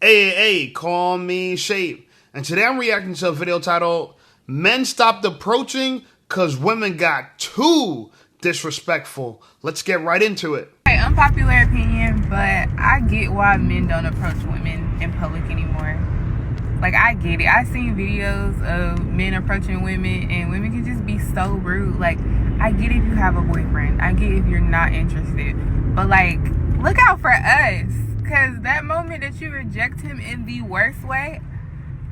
Hey, call me Shape. And today I'm reacting to a video titled Men Stopped Approaching Cause Women Got Too Disrespectful. Let's get right into it. Hey, unpopular opinion, but I get why men don't approach women in public anymore. Like, I get it. I've seen videos of men approaching women and women can just be so rude. Like, I get if you have a boyfriend. I get if you're not interested. But, like, look out for us. Because that moment that you reject him in the worst way,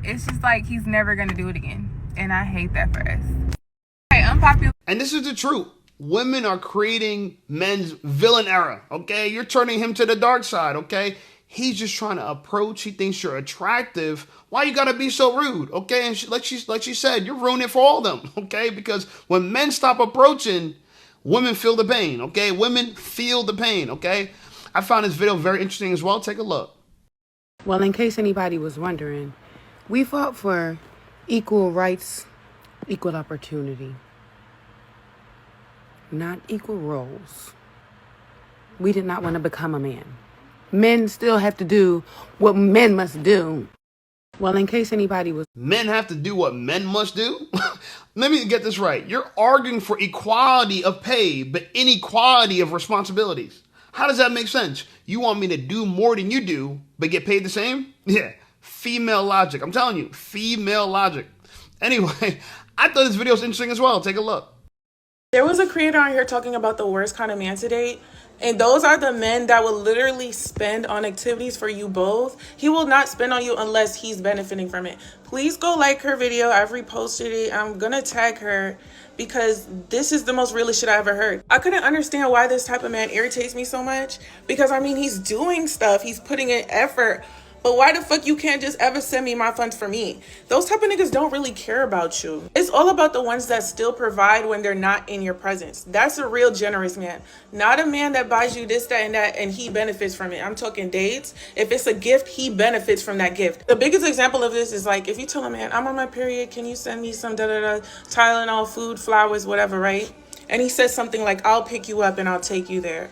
it's just like he's never going to do it again. And I hate that for us. Hey, unpopular. And this is the truth. Women are creating men's villain era, okay? You're turning him to the dark side, okay? He's just trying to approach. He thinks you're attractive. Why you gotta be so rude, okay? And like she said, you're ruining it for all of them, okay? Because when men stop approaching, women feel the pain, okay? Women feel the pain, okay? I found this video very interesting as well. Take a look. Well, in case anybody was wondering, we fought for equal rights, equal opportunity, not equal roles. We did not want to become a man. Men still have to do what men must do. Well, in case anybody was... Men have to do what men must do? Let me get this right. You're arguing for equality of pay, but inequality of responsibilities. How does that make sense? You want me to do more than you do, but get paid the same? Yeah, female logic. I'm telling you, female logic. Anyway, I thought this video was interesting as well. Take a look. There was a creator on here talking about the worst kind of man to date. And those are the men that will literally spend on activities for you both. He will not spend on you unless he's benefiting from it. Please go like her video. I've reposted it. I'm going to tag her because this is the most realest shit I ever heard. I couldn't understand why this type of man irritates me so much. Because, I mean, he's doing stuff. He's putting in effort. But why the fuck you can't just ever send me my funds for me? Those type of niggas don't really care about you. It's all about the ones that still provide when they're not in your presence. That's a real generous man. Not a man that buys you this, that, and that, and he benefits from it. I'm talking dates. If it's a gift, he benefits from that gift. The biggest example of this is like, if you tell a man, I'm on my period, can you send me some da-da-da, Tylenol, food, flowers, whatever, right? And he says something like, I'll pick you up and I'll take you there.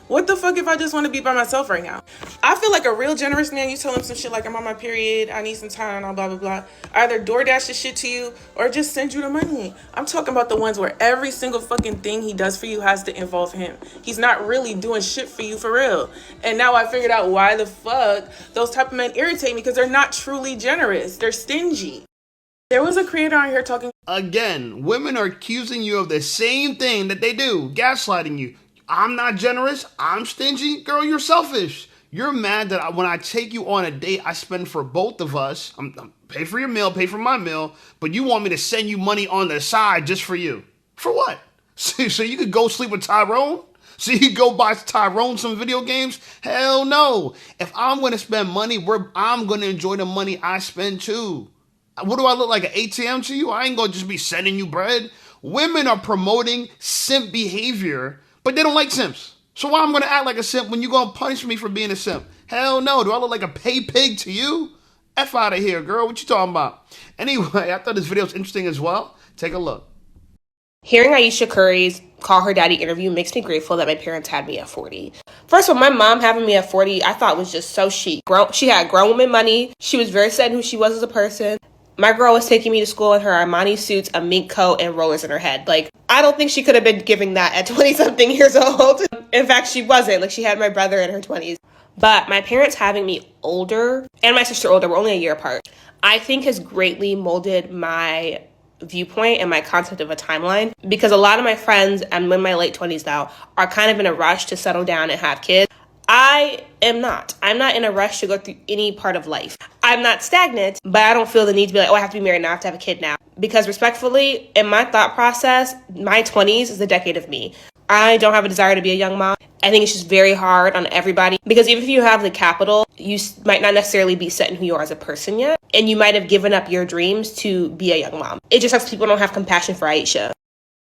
What the fuck if I just want to be by myself right now? I feel like a real generous man, you tell him some shit like, I'm on my period, I need some time, blah, blah, blah. Either DoorDash the shit to you or just send you the money. I'm talking about the ones where every single fucking thing he does for you has to involve him. He's not really doing shit for you for real. And now I figured out why the fuck those type of men irritate me, because they're not truly generous. They're stingy. There was a creator on here talking. Again, women are accusing you of the same thing that they do, gaslighting you. I'm not generous. I'm stingy. Girl, you're selfish. You're mad that when I take you on a date, I spend for both of us. I'm pay for your meal, pay for my meal, but you want me to send you money on the side just for you. For what? So you could go sleep with Tyrone? So you could go buy Tyrone some video games? Hell no. If I'm going to spend money, I'm going to enjoy the money I spend too. What do I look like, an ATM to you? I ain't going to just be sending you bread. Women are promoting simp behavior, but they don't like simps. So why I'm going to act like a simp when you're going to punish me for being a simp? Hell no. Do I look like a pay pig to you? F out of here, girl. What you talking about? Anyway, I thought this video was interesting as well. Take a look. Hearing Ayesha Curry's Call Her Daddy interview makes me grateful that my parents had me at 40. First of all, my mom having me at 40, I thought was just so chic. She had grown woman money. She was very set in who she was as a person. My girl was taking me to school in her Armani suits, a mink coat, and rollers in her head. Like, I don't think she could have been giving that at 20-something years old. In fact, she wasn't. Like, she had my brother in her 20s. But my parents having me older, and my sister older, we're only a year apart, I think has greatly molded my viewpoint and my concept of a timeline. Because a lot of my friends, I'm in my late 20s now, are kind of in a rush to settle down and have kids. I am not. I'm not in a rush to go through any part of life. I'm not stagnant, but I don't feel the need to be like, oh, I have to be married now, I have to have a kid now. Because respectfully, in my thought process, my 20s is the decade of me. I don't have a desire to be a young mom. I think it's just very hard on everybody. Because even if you have the capital, you might not necessarily be set in who you are as a person yet. And you might have given up your dreams to be a young mom. It just sucks people don't have compassion for Ayesha.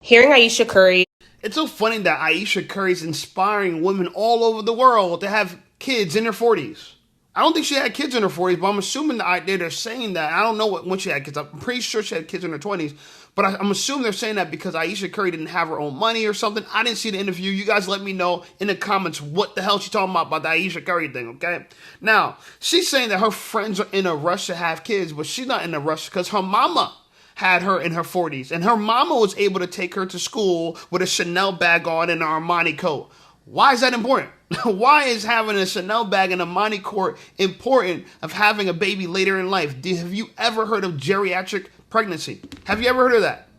Hearing Ayesha Curry. It's so funny that Ayesha Curry's inspiring women all over the world to have kids in their 40s. I don't think she had kids in her 40s, but I'm assuming that they're saying that. I don't know when she had kids. I'm pretty sure she had kids in her 20s, but I'm assuming they're saying that because Ayesha Curry didn't have her own money or something. I didn't see the interview. You guys let me know in the comments what the hell she's talking about the Ayesha Curry thing, okay? Now, she's saying that her friends are in a rush to have kids, but she's not in a rush because her mama had her in her 40s, and her mama was able to take her to school with a Chanel bag on and an Armani coat. Why is that important? Why is having a Chanel bag and a Armani coat important of having a baby later in life? Have you ever heard of geriatric pregnancy? Have you ever heard of that?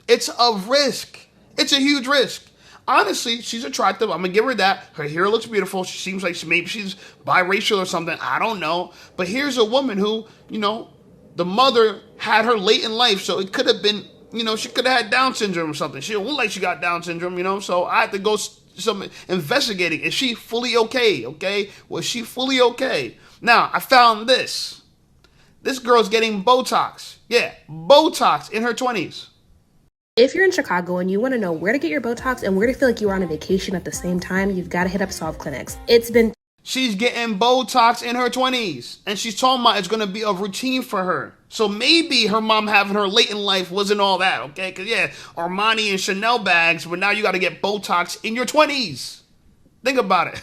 It's a risk. It's a huge risk. Honestly, she's attractive. I'm going to give her that. Her hair looks beautiful. She seems like maybe she's biracial or something. I don't know. But here's a woman who, the mother had her late in life, so it could have been, she could have had Down syndrome or something. She don't look like she got Down syndrome, so I had to go some investigating. Is she fully okay? Was she fully okay? Now, I found this. This girl's getting Botox. Yeah, Botox in her 20s. If you're in Chicago and you want to know where to get your Botox and where to feel like you are on a vacation at the same time, you've got to hit up Solve Clinics. She's getting Botox in her 20s, and she's talking about it's going to be a routine for her. So maybe her mom having her late in life wasn't all that, okay? Because, yeah, Armani and Chanel bags, but now you got to get Botox in your 20s. Think about it.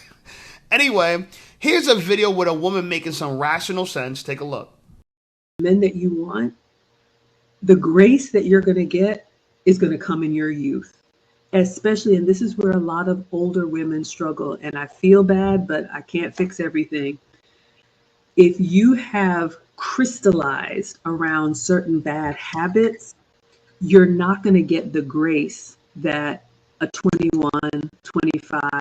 Anyway, here's a video with a woman making some rational sense. Take a look. Men that you want, the grace that you're going to get is going to come in your youth. Especially, and this is where a lot of older women struggle, and I feel bad, but I can't fix everything. If you have crystallized around certain bad habits, you're not going to get the grace that a 21, 25,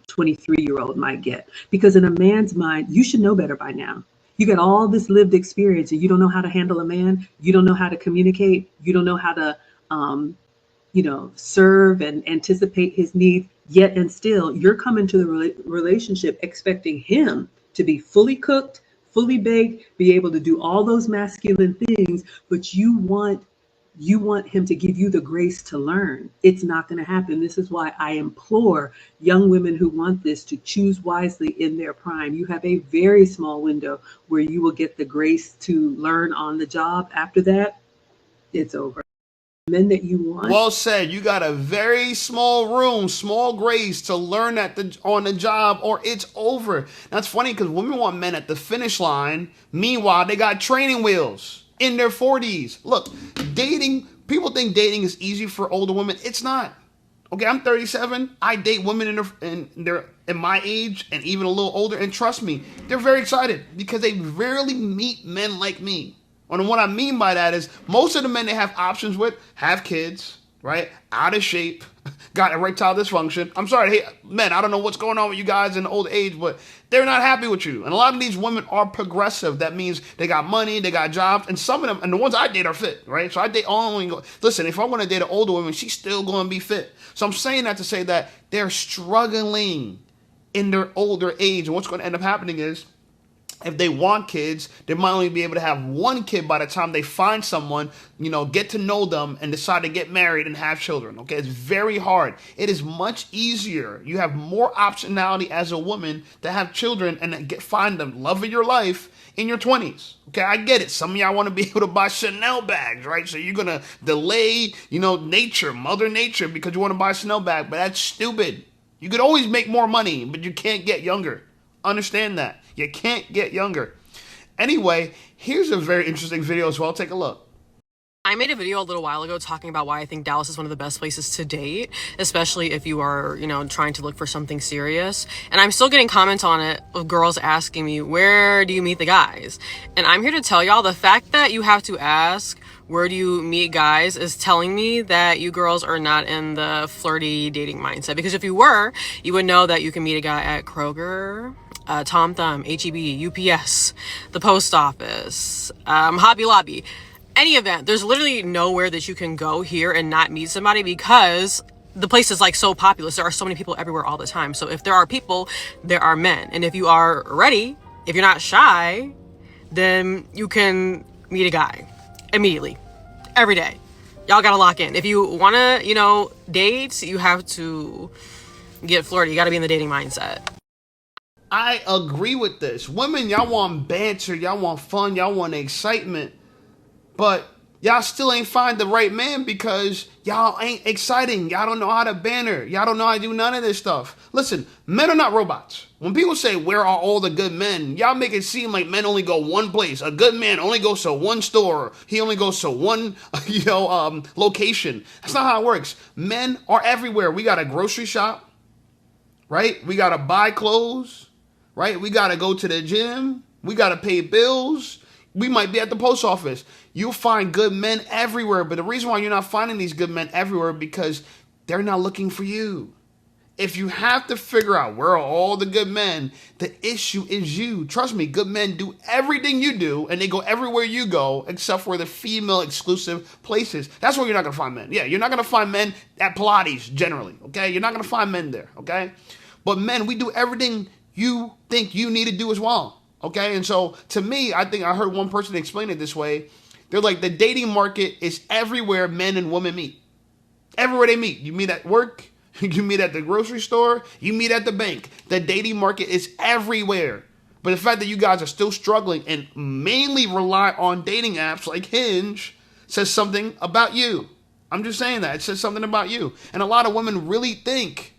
23-year-old might get. Because in a man's mind, you should know better by now. You got all this lived experience and you don't know how to handle a man. You don't know how to communicate. You don't know how to serve and anticipate his needs, yet and still you're coming to the relationship expecting him to be fully cooked, fully baked, be able to do all those masculine things, but you want him to give you the grace to learn. It's not going to happen. This is why I implore young women who want this to choose wisely in their prime. You have a very small window where you will get the grace to learn on the job. After that, it's over. Men that you want. Well said. You got a very small room, small grace to learn on the job, or it's over. That's funny because women want men at the finish line. Meanwhile, they got training wheels in their 40s. Look, people think dating is easy for older women. It's not. Okay, I'm 37. I date women in my age and even a little older, and trust me, they're very excited because they rarely meet men like me. And what I mean by that is most of the men they have options with have kids, right? Out of shape, got erectile dysfunction. I'm sorry, hey, men, I don't know what's going on with you guys in the old age, but they're not happy with you. And a lot of these women are progressive. That means they got money, they got jobs, and some of them, and the ones I date are fit, right? So I date listen, if I want to date an older woman, she's still going to be fit. So I'm saying that to say that they're struggling in their older age. And what's going to end up happening is, if they want kids, they might only be able to have one kid by the time they find someone, get to know them and decide to get married and have children. Okay, it's very hard. It is much easier. You have more optionality as a woman to have children and find them, love of your life, in your 20s. Okay, I get it. Some of y'all want to be able to buy Chanel bags, right? So you're going to delay, Mother Nature, because you want to buy a Chanel bag, but that's stupid. You could always make more money, but you can't get younger. Understand that. You can't get younger. Anyway, here's a very interesting video as well. Take a look. I made a video a little while ago talking about why I think Dallas is one of the best places to date, especially if you are, trying to look for something serious. And I'm still getting comments on it of girls asking me, where do you meet the guys? And I'm here to tell y'all the fact that you have to ask, where do you meet guys, is telling me that you girls are not in the flirty dating mindset. Because if you were, you would know that you can meet a guy at Kroger, Tom Thumb, HEB, UPS, the post office, Hobby Lobby, any event. There's literally nowhere that you can go here and not meet somebody because the place is so populous. There are so many people everywhere all the time. So if there are people, there are men. And if you are ready, if you're not shy, then you can meet a guy immediately, every day. Y'all gotta lock in. If you wanna, date, you have to get flirty. You gotta be in the dating mindset. I agree with this. Women, y'all want banter, y'all want fun, y'all want excitement, but y'all still ain't find the right man because y'all ain't exciting. Y'all don't know how to banter. Y'all don't know how to do none of this stuff. Listen, men are not robots. When people say, where are all the good men? Y'all make it seem like men only go one place. A good man only goes to one store. He only goes to one, location. That's not how it works. Men are everywhere. We got a grocery shop, right? We got to buy clothes, right? We got to go to the gym. We got to pay bills. We might be at the post office. You'll find good men everywhere. But the reason why you're not finding these good men everywhere because they're not looking for you. If you have to figure out where are all the good men, the issue is you. Trust me, good men do everything you do, and they go everywhere you go, except for the female exclusive places. That's where you're not going to find men. Yeah, you're not going to find men at Pilates, generally, okay? You're not going to find men there, okay? But men, we do everything you think you need to do as well, okay? And so, to me, I think I heard one person explain it this way. They're like, the dating market is everywhere men and women meet. Everywhere they meet. You meet at work. You meet at the grocery store. You meet at the bank. The dating market is everywhere. But the fact that you guys are still struggling and mainly rely on dating apps like Hinge says something about you. I'm just saying that. It says something about you. And a lot of women really think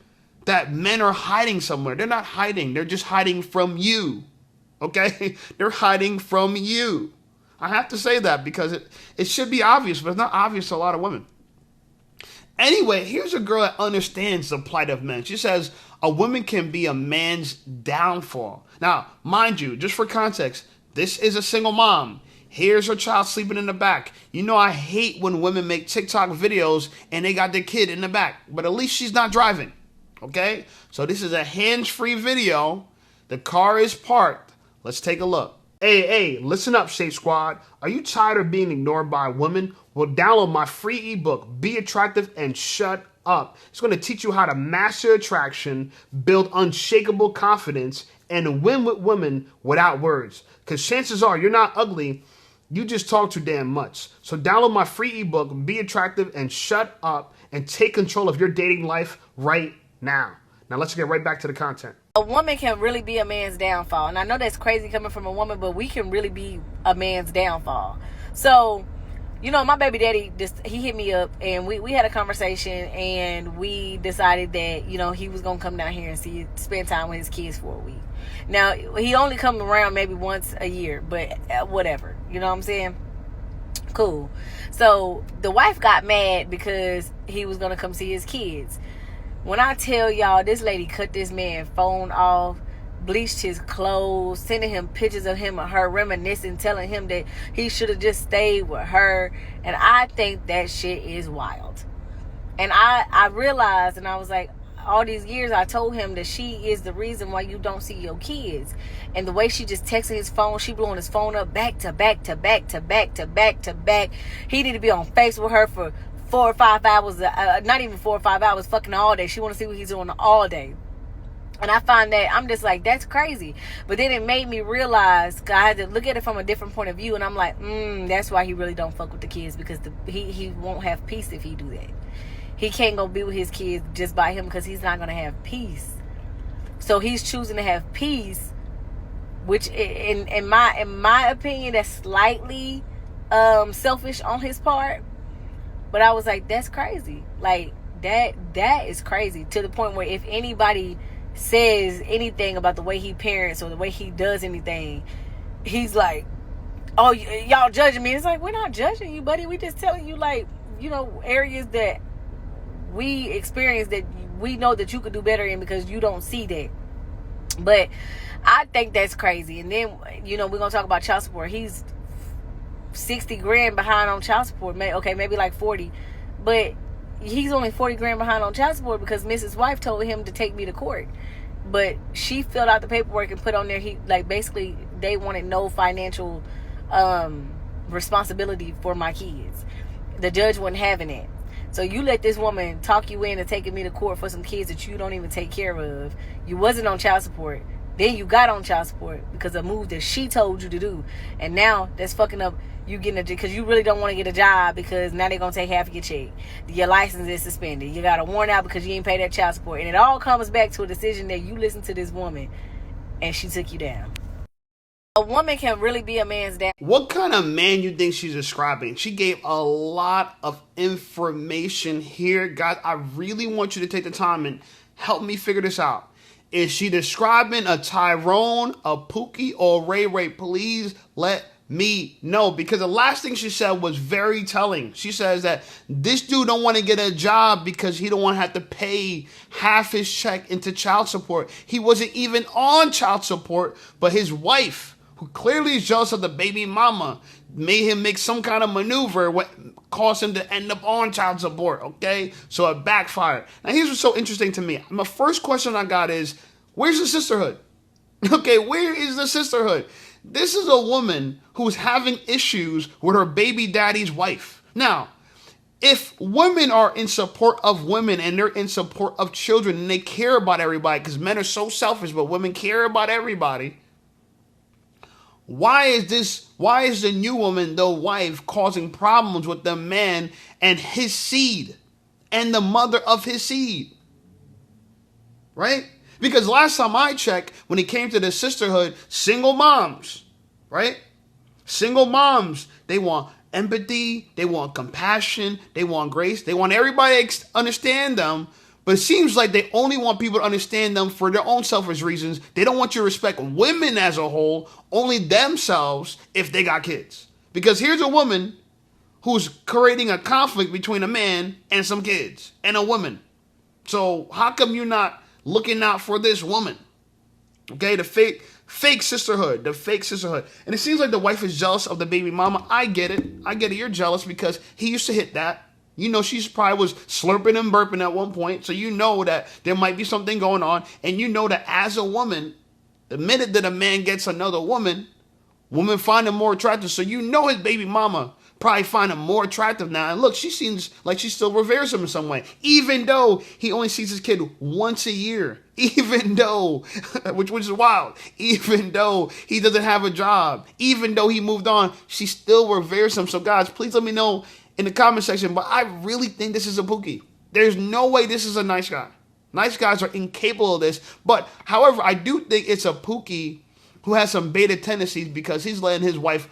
that men are hiding somewhere. They're not hiding. They're just hiding from you. Okay? They're hiding from you. I have to say that because it should be obvious, but it's not obvious to a lot of women. Anyway, here's a girl that understands the plight of men. She says, a woman can be a man's downfall. Now, mind you, just for context, this is a single mom. Here's her child sleeping in the back. You know I hate when women make TikTok videos and they got their kid in the back. But at least she's not driving. Okay? So this is a hands-free video. The car is parked. Let's take a look. Hey, listen up, Shape Squad. Are you tired of being ignored by women? Well, download my free ebook, Be Attractive and Shut Up. It's going to teach you how to master attraction, build unshakable confidence, and win with women without words. Because chances are you're not ugly, you just talk too damn much. So download my free ebook, Be Attractive and Shut Up, and take control of your dating life right now. Now let's get right back to the content. A woman can really be a man's downfall. And I know that's crazy coming from a woman, but we can really be a man's downfall. So, you know, my baby daddy, he hit me up and we had a conversation and we decided that, you know, he was going to come down here and spend time with his kids for a week. Now, he only comes around maybe once a year, but whatever. You know what I'm saying? Cool. So the wife got mad because he was going to come see his kids. When I tell y'all, this lady cut this man's phone off, bleached his clothes, sending him pictures of him and her reminiscing, telling him that he should have just stayed with her. And I think that shit is wild. And I realized, and I was like, all these years I told him that she is the reason why you don't see your kids. And the way she just texted his phone, she blowing his phone up back to back to back to back to back to back. He need to be on Facebook with her for 4 or 5 hours, not even 4 or 5 hours, fucking all day. She want to see what he's doing all day. And I find that, I'm just like, that's crazy. But then it made me realize, I had to look at it from a different point of view. And I'm like, that's why he really don't fuck with the kids. Because he won't have peace if he do that. He can't go be with his kids just by him because he's not going to have peace. So he's choosing to have peace, which in my opinion, that's slightly selfish on his part. But I was like, that's crazy. Like, that is crazy. To the point where if anybody says anything about the way he parents or the way he does anything, he's like, oh, y'all judging me. It's like, we're not judging you, buddy. We just telling you, like, you know, areas that we experience that we know that you could do better in because you don't see that. But I think that's crazy. And then, you know, we're going to talk about child support. He's 60 grand behind on child support. Maybe like 40, but he's only 40 grand behind on child support because Mrs. Wife told him to take me to court. But she filled out the paperwork and put on there, basically they wanted no financial responsibility for my kids. The judge wasn't having it. So you let this woman talk you into taking me to court for some kids that you don't even take care of. You wasn't on child support. Then you got on child support because of a move that she told you to do. And now that's fucking up you getting because you really don't want to get a job because now they're going to take half of your check. Your license is suspended. You got a warrant out because you ain't paid that child support. And it all comes back to a decision that you listen to this woman and she took you down. A woman can really be a man's dad. What kind of man you think she's describing? She gave a lot of information here. Guys, I really want you to take the time and help me figure this out. Is she describing a Tyrone, a Pookie, or Ray Ray? Please let me know, because the last thing she said was very telling. She says that this dude don't want to get a job because he don't want to have to pay half his check into child support. He wasn't even on child support, but his wife, who clearly is jealous of the baby mama, made him make some kind of maneuver what caused him to end up on child support, okay? So it backfired. Now here's what's so interesting to me. My first question I got is, where's the sisterhood? Okay, where is the sisterhood? This is a woman who's having issues with her baby daddy's wife. Now, if women are in support of women and they're in support of children and they care about everybody, because men are so selfish, but women care about everybody, why is the new woman, the wife, causing problems with the man and his seed and the mother of his seed? Right? Because last time I checked, when it came to the sisterhood, single moms, right? Single moms, they want empathy, they want compassion, they want grace, they want everybody to understand them. But it seems like they only want people to understand them for their own selfish reasons. They don't want you to respect women as a whole, only themselves if they got kids. Because here's a woman who's creating a conflict between a man and some kids and a woman. So how come you're not looking out for this woman? Okay, the fake sisterhood, And it seems like the wife is jealous of the baby mama. I get it. You're jealous because he used to hit that. You know, she's probably was slurping and burping at one point. So you know that there might be something going on. And you know that as a woman, the minute that a man gets another woman find him more attractive. So you know his baby mama probably find him more attractive now. And look, she seems like she still reveres him in some way. Even though he only sees his kid once a year. Even though, which is wild. Even though he doesn't have a job. Even though he moved on, she still reveres him. So guys, please let me know in the comment section, but I really think this is a Pookie. There's no way this is a nice guy. Nice guys are incapable of this. But, however, I do think it's a Pookie who has some beta tendencies because he's letting his wife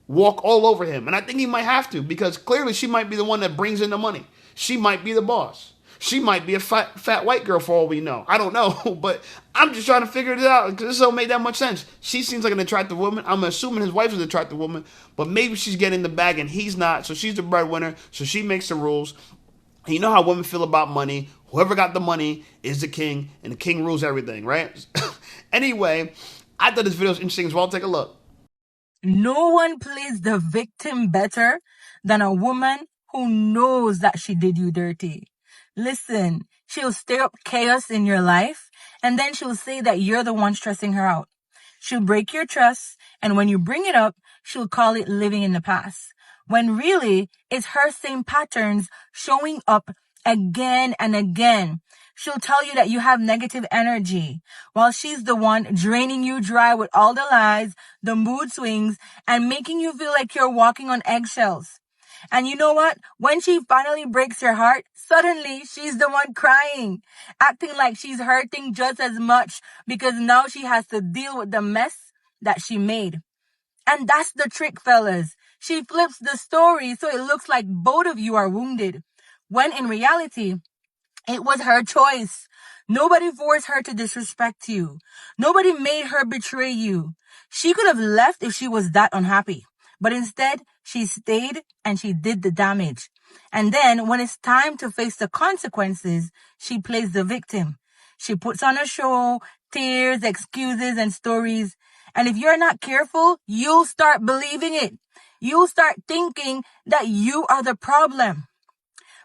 walk all over him. And I think he might have to, because clearly she might be the one that brings in the money. She might be the boss. She might be a fat white girl for all we know. I don't know, but I'm just trying to figure it out because this don't make that much sense. She seems like an attractive woman. I'm assuming his wife is an attractive woman, but maybe she's getting the bag and he's not. So she's the breadwinner, so she makes the rules. And you know how women feel about money. Whoever got the money is the king, and the king rules everything, right? Anyway, I thought this video was interesting as well. Take a look. No one plays the victim better than a woman who knows that she did you dirty. Listen, she'll stir up chaos in your life, and then she'll say that you're the one stressing her out. She'll break your trust, and when you bring it up, she'll call it living in the past. When really, it's her same patterns showing up again and again. She'll tell you that you have negative energy, while she's the one draining you dry with all the lies, the mood swings, and making you feel like you're walking on eggshells. And you know what? When she finally breaks your heart, suddenly she's the one crying, acting like she's hurting just as much because now she has to deal with the mess that she made. And that's the trick, fellas. She flips the story so it looks like both of you are wounded, when in reality, it was her choice. Nobody forced her to disrespect you. Nobody made her betray you. She could have left if she was that unhappy. But instead, she stayed and she did the damage. And then when it's time to face the consequences, she plays the victim. She puts on a show, tears, excuses, and stories. And if you're not careful, you'll start believing it. You'll start thinking that you are the problem.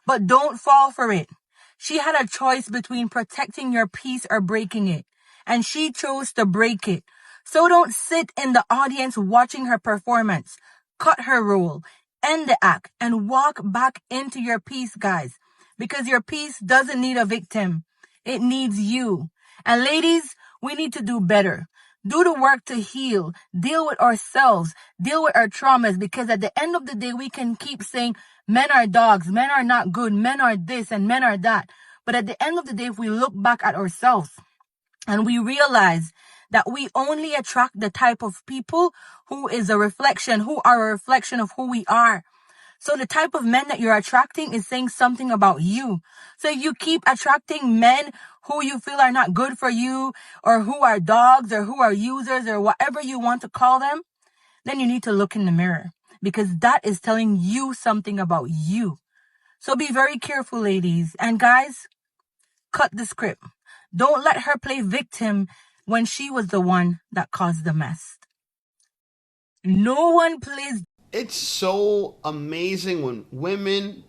But don't fall for it. She had a choice between protecting your peace or breaking it. And she chose to break it. So don't sit in the audience watching her performance. Cut her role, end the act, and walk back into your peace, guys. Because your peace doesn't need a victim. It needs you. And ladies, we need to do better. Do the work to heal, deal with ourselves, deal with our traumas, because at the end of the day, we can keep saying, men are dogs, men are not good, men are this, and men are that. But at the end of the day, if we look back at ourselves and we realize that we only attract the type of people who are a reflection of who we are. So the type of men that you're attracting is saying something about you. So if you keep attracting men who you feel are not good for you, or who are dogs, or who are users, or whatever you want to call them, then you need to look in the mirror, because that is telling you something about you. So be very careful, ladies. And guys, cut the script. Don't let her play victim when she was the one that caused the mess. No one plays. It's so amazing when women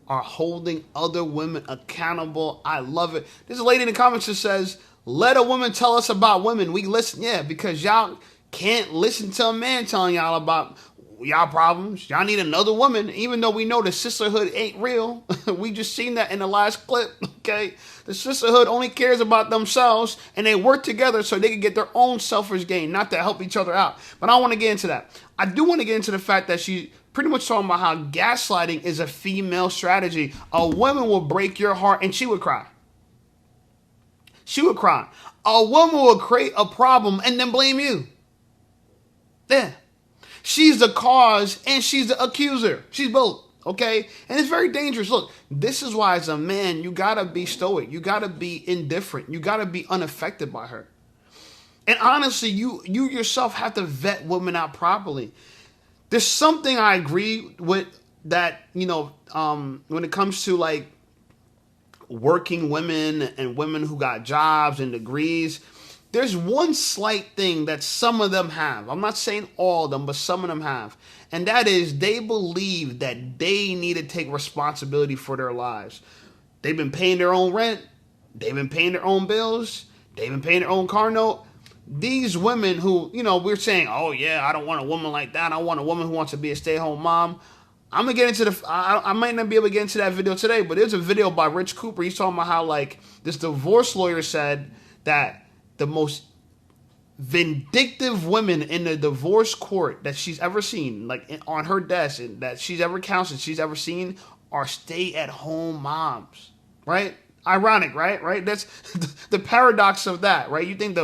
are holding other women accountable. I love it. There's a lady in the comments that says, let a woman tell us about women. We listen. Yeah, because y'all can't listen to a man telling y'all about y'all problems. Y'all need another woman, even though we know the sisterhood ain't real. We just seen that in the last clip, okay? The sisterhood only cares about themselves, and they work together so they can get their own selfish gain, not to help each other out. But I don't want to get into that. I do want to get into the fact that she pretty much talking about how gaslighting is a female strategy. A woman will break your heart and she would cry. She would cry. A woman will create a problem and then blame you. Yeah. She's the cause and she's the accuser. She's both. Okay? And it's very dangerous. Look, this is why as a man, you gotta be stoic. You gotta be indifferent. You gotta be unaffected by her. And honestly, you yourself have to vet women out properly. There's something I agree with that, when it comes to like working women and women who got jobs and degrees, there's one slight thing that some of them have. I'm not saying all of them, but some of them have. And that is they believe that they need to take responsibility for their lives. They've been paying their own rent. They've been paying their own bills. They've been paying their own car note. These women who, we're saying, oh yeah, I don't want a woman like that. I want a woman who wants to be a stay-at-home mom. I'm going to get into I might not be able to get into that video today, but there's a video by Rich Cooper. He's talking about how like this divorce lawyer said that the most vindictive women in the divorce court that she's ever seen, like on her desk, and that she's ever counseled, she's ever seen, are stay-at-home moms, right? Ironic, right? That's the paradox of that, right? You think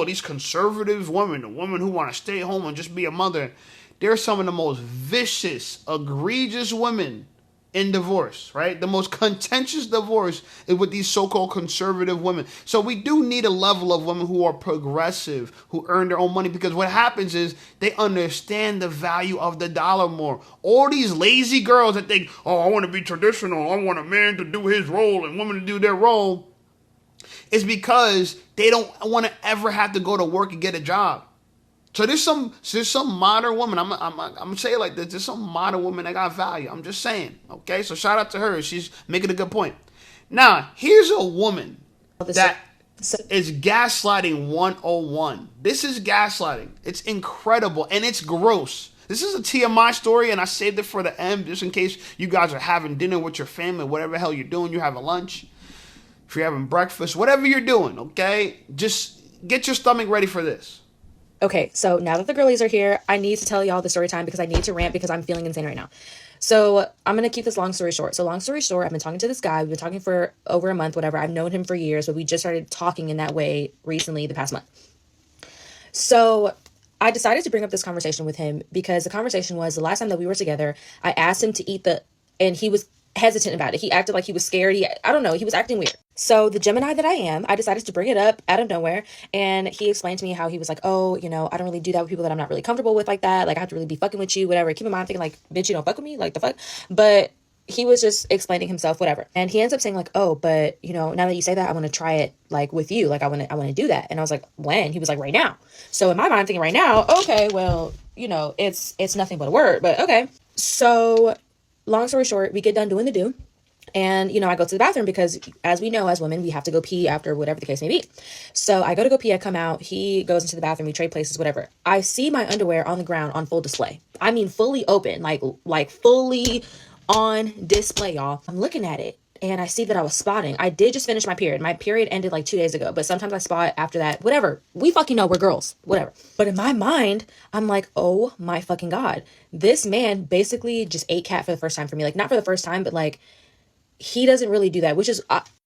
these conservative women, the women who want to stay home and just be a mother, they're some of the most vicious, egregious women in divorce, right? The most contentious divorce is with these so-called conservative women. So we do need a level of women who are progressive, who earn their own money, because what happens is they understand the value of the dollar more. All these lazy girls that think, oh, I want to be traditional, I want a man to do his role and women to do their role, is because they don't want to ever have to go to work and get a job. So there's some modern woman. I'm gonna say it like this. There's some modern woman that got value. I'm just saying. Okay, so shout out to her. She's making a good point. Now here's a woman that is gaslighting 101. This is gaslighting. It's incredible and it's gross. This is a TMI story, and I saved it for the end just in case you guys are having dinner with your family, whatever the hell you're doing. You're having lunch, if you're having breakfast, whatever you're doing. Okay, just get your stomach ready for this. Okay, so now that the girlies are here, I need to tell y'all the story time because I need to rant because I'm feeling insane right now. So I'm going to keep this long story short. So long story short, I've been talking to this guy. We've been talking for over a month, whatever. I've known him for years, but we just started talking in that way recently, the past month. So I decided to bring up this conversation with him because the conversation was the last time that we were together, I asked him to eat and he was hesitant about it. He acted like he was scared. I don't know. He was acting weird. So the Gemini that I am, I decided to bring it up out of nowhere. And he explained to me how he was like, oh, I don't really do that with people that I'm not really comfortable with like that. Like I have to really be fucking with you, whatever. Keep in mind, I'm thinking like, bitch, you don't fuck with me? Like the fuck? But he was just explaining himself, whatever. And he ends up saying like, oh, but now that you say that, I want to try it like with you. Like I want to do that. And I was like, when? He was like, right now. So in my mind, I'm thinking right now, okay, well, it's nothing but a word, but okay. So long story short, we get done doing the do. And, I go to the bathroom because as we know, as women, we have to go pee after whatever the case may be. So I go pee, I come out, he goes into the bathroom, we trade places, whatever. I see my underwear on the ground on full display. I mean, fully open, like fully on display, y'all. I'm looking at it and I see that I was spotting. I did just finish my period. My period ended like 2 days ago, but sometimes I spot after that, whatever. We fucking know we're girls, whatever. But in my mind, I'm like, oh my fucking God. This man basically just ate cat for the first time for me. Like not for the first time, but like, he doesn't really do that, which is,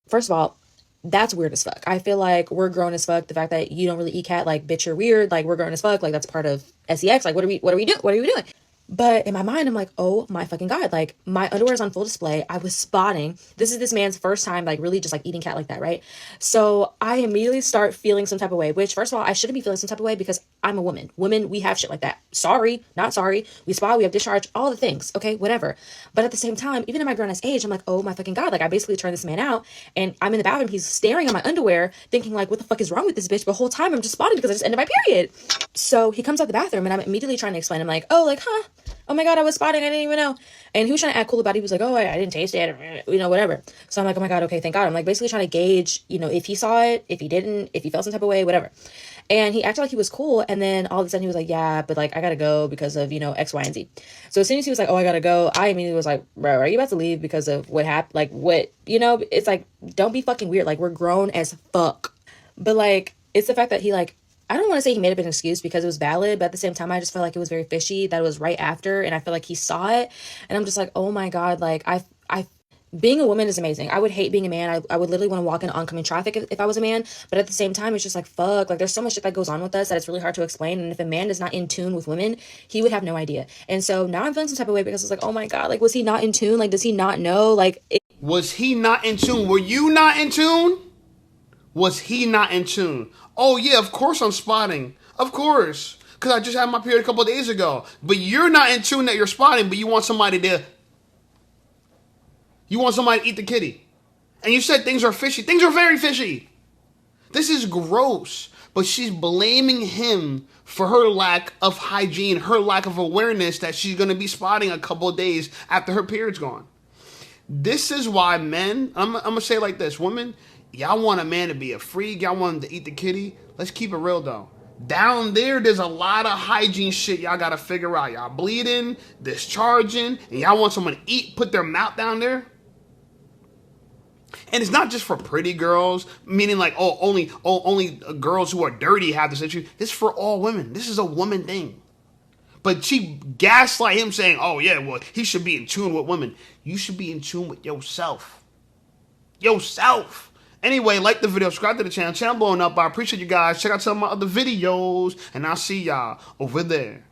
first of all, that's weird as fuck. I feel like we're grown as fuck. The fact that you don't really eat cat, like, bitch, you're weird. Like, we're grown as fuck. Like, that's part of sex. Like, what are we doing? What are we doing? But in my mind, I'm like, oh my fucking God. Like, my underwear is on full display. I was spotting. This is this man's first time, like, really just, like, eating cat like that, right? So I immediately start feeling some type of way, which, first of all, I shouldn't be feeling some type of way because I'm a woman. Women, we have shit like that. Sorry, not sorry. We spot, we have discharge, all the things. Okay, whatever. But at the same time, even in my grown-ass age, I'm like, oh my fucking God. Like, I basically turned this man out, and I'm in the bathroom. He's staring at my underwear, thinking, like, what the fuck is wrong with this bitch? But the whole time, I'm just spotting because I just ended my period. So he comes out the bathroom, and I'm immediately trying to explain. I'm like, oh, like, huh? Oh my God, I was spotting. I didn't even know. And he was trying to act cool about it. He was like, oh, I didn't taste it, you know, whatever. So I'm like, oh my God, okay, thank God. I'm like basically trying to gauge, you know, if he saw it, if he didn't, if he felt some type of way, whatever. And he acted like he was cool. And then all of a sudden he was like, yeah, but like, I gotta go because of, you know, X, Y, and Z. So as soon as he was like, oh, I gotta go, I immediately was like, bro, are you about to leave because of what happened? Like, what, you know, it's like, don't be fucking weird. Like, we're grown as fuck. But like, it's the fact that he like, I don't want to say he made up an excuse because it was valid, but at the same time, I just felt like it was very fishy that it was right after, and I feel like he saw it, and I'm just like, oh my God, like, being a woman is amazing. I would hate being a man. I would literally want to walk in oncoming traffic if I was a man, but at the same time, it's just like, fuck, like, there's so much shit that goes on with us that it's really hard to explain, and if a man is not in tune with women, he would have no idea, and so now I'm feeling some type of way because it's like, oh my God, like, was he not in tune? Like, does he not know? Like, was he not in tune? Were you not in tune? Was he not in tune? Oh yeah, of course I'm spotting. Of course. Because I just had my period a couple of days ago. But you're not in tune that you're spotting, but you want somebody to... You want somebody to eat the kitty. And you said things are fishy. Things are very fishy. This is gross. But she's blaming him for her lack of hygiene, her lack of awareness that she's going to be spotting a couple of days after her period's gone. This is why men... I'm going to say it like this. Women... Y'all want a man to be a freak. Y'all want him to eat the kitty. Let's keep it real, though. Down there's a lot of hygiene shit y'all got to figure out. Y'all bleeding, discharging, and y'all want someone to eat, put their mouth down there. And it's not just for pretty girls, meaning like, oh, only girls who are dirty have this issue. This is for all women. This is a woman thing. But she gaslight him saying, oh, yeah, well, he should be in tune with women. You should be in tune with yourself. Yourself. Anyway, like the video, subscribe to the channel. Channel blowing up. I appreciate you guys. Check out some of my other videos. And I'll see y'all over there.